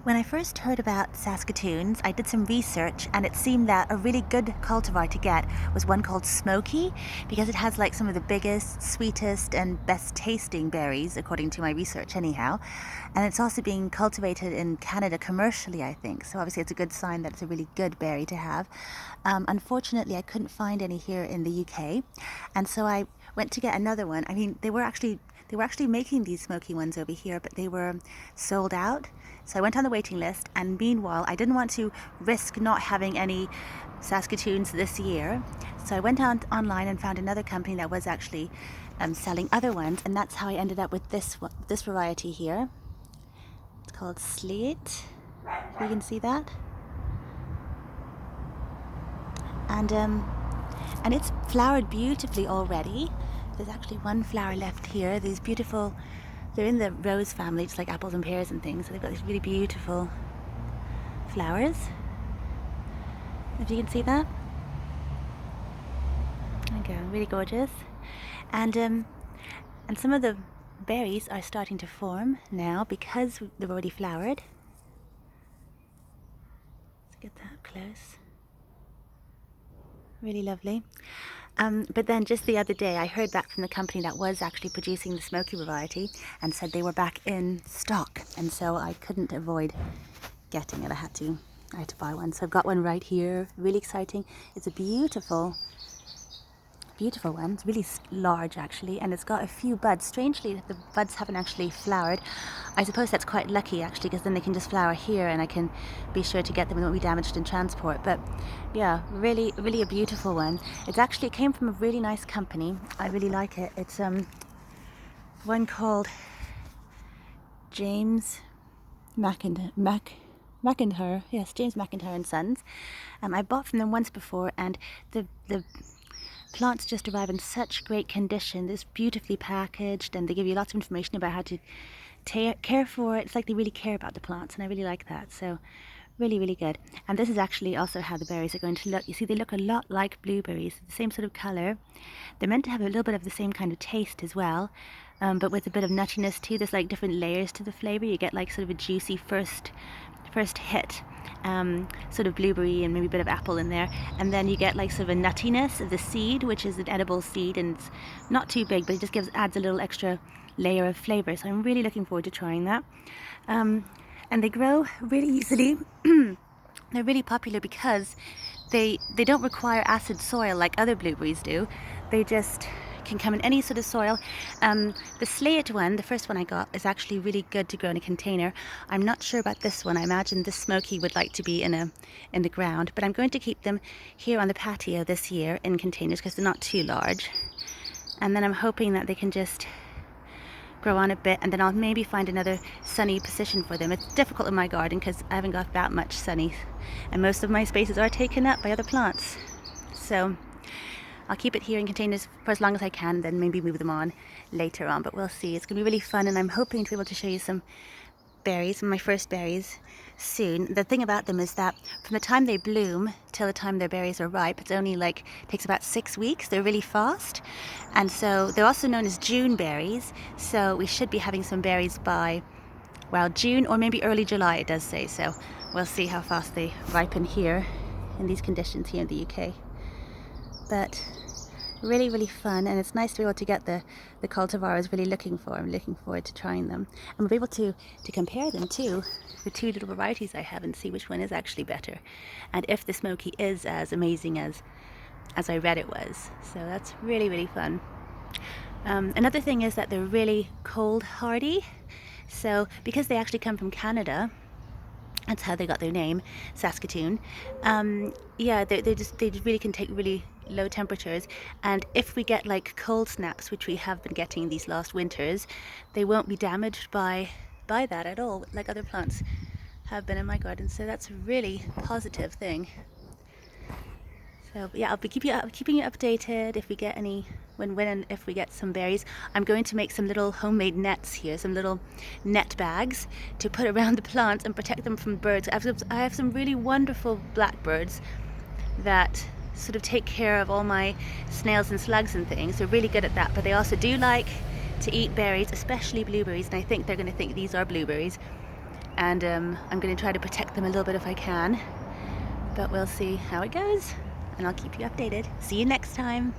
When I first heard about Saskatoons, I did some research and it seemed that a really good cultivar to get was one called Smoky because it has like some of the biggest, sweetest and best tasting berries, according to my research anyhow. And it's also being cultivated in Canada commercially, I think. So obviously it's a good sign that it's a really good berry to have. Unfortunately, I couldn't find any here in the UK. And so I went to get another one. I mean, they were actually making these smoky ones over here, but they were sold out. So I went on the waiting list, and meanwhile, I didn't want to risk not having any Saskatoons this year. So I went online and found another company that was actually selling other ones, and that's how I ended up with this variety here. It's called Slate. You can see that, and it's flowered beautifully already. There's actually one flower left here. These beautiful, they're in the rose family, just like apples and pears and things. So they've got these really beautiful flowers. If you can see that. There you go, really gorgeous. And some of the berries are starting to form now because they've already flowered. Let's get that close. Really lovely. But then just the other day I heard back from the company that was actually producing the smoky variety and said they were back in stock, and so I couldn't avoid getting it. I had to buy one. So I've got one right here, really exciting. It's a beautiful one. It's really large actually, and it's got a few buds. Strangely, the buds haven't actually flowered. I suppose that's quite lucky actually, because then they can just flower here and I can be sure to get them and won't be damaged in transport. But yeah, really a beautiful one. It came from a really nice company. I really like it. It's one called James McIntyre. Yes, James McIntyre and Sons. I bought from them once before, and the plants just arrive in such great condition. It's beautifully packaged, and they give you lots of information about how to care for it. It's like they really care about the plants, and I really like that. So really good. And this is actually also how the berries are going to look. You see, they look a lot like blueberries, the same sort of color. They're meant to have a little bit of the same kind of taste as well, but with a bit of nuttiness too. There's like different layers to the flavor. You get like sort of a juicy first hit, sort of blueberry and maybe a bit of apple in there, and then you get like sort of a nuttiness of the seed, which is an edible seed, and it's not too big, but it just adds a little extra layer of flavor. So I'm really looking forward to trying that. And they grow really easily. They're really popular because they don't require acid soil like other blueberries do. They just can come in any sort of soil. The slate one, the first one I got, is actually really good to grow in a container. I'm not sure about this one. I imagine this smoky would like to be in the ground, but I'm going to keep them here on the patio this year in containers because they're not too large. And then I'm hoping that they can just grow on a bit, and then I'll maybe find another sunny position for them. It's difficult in my garden because I haven't got that much sunny, and most of my spaces are taken up by other plants. So I'll keep it here in containers for as long as I can, then maybe move them on later on, but we'll see. It's going to be really fun, and I'm hoping to be able to show you some berries, my first berries, soon. The thing about them is that from the time they bloom till the time their berries are ripe, it's only takes about 6 weeks. They're really fast, and so they're also known as June berries. So we should be having some berries by, well, June or maybe early July, it does say. So we'll see how fast they ripen here in these conditions here in the UK. But really fun, and it's nice to be able to get the cultivar I was really looking for. I'm looking forward to trying them, and we'll be able to compare them to the two little varieties I have and see which one is actually better, and if the smoky is as amazing as I read it was. So that's really fun. Another thing is that they're really cold hardy. So because they actually come from Canada, that's how they got their name, Saskatoon. Yeah, they really can take really low temperatures, and if we get like cold snaps, which we have been getting these last winters, they won't be damaged by that at all, like other plants have been in my garden. So that's a really positive thing. So yeah, I'll be keeping you updated if we get any, when and if we get some berries. I'm going to make some little homemade nets here, some little net bags to put around the plants and protect them from birds. I have some really wonderful blackbirds that sort of take care of all my snails and slugs and things. They're really good at that, but they also do like to eat berries, especially blueberries, and I think they're going to think these are blueberries. and I'm going to try to protect them a little bit if I can, but we'll see how it goes, and I'll keep you updated. See you next time.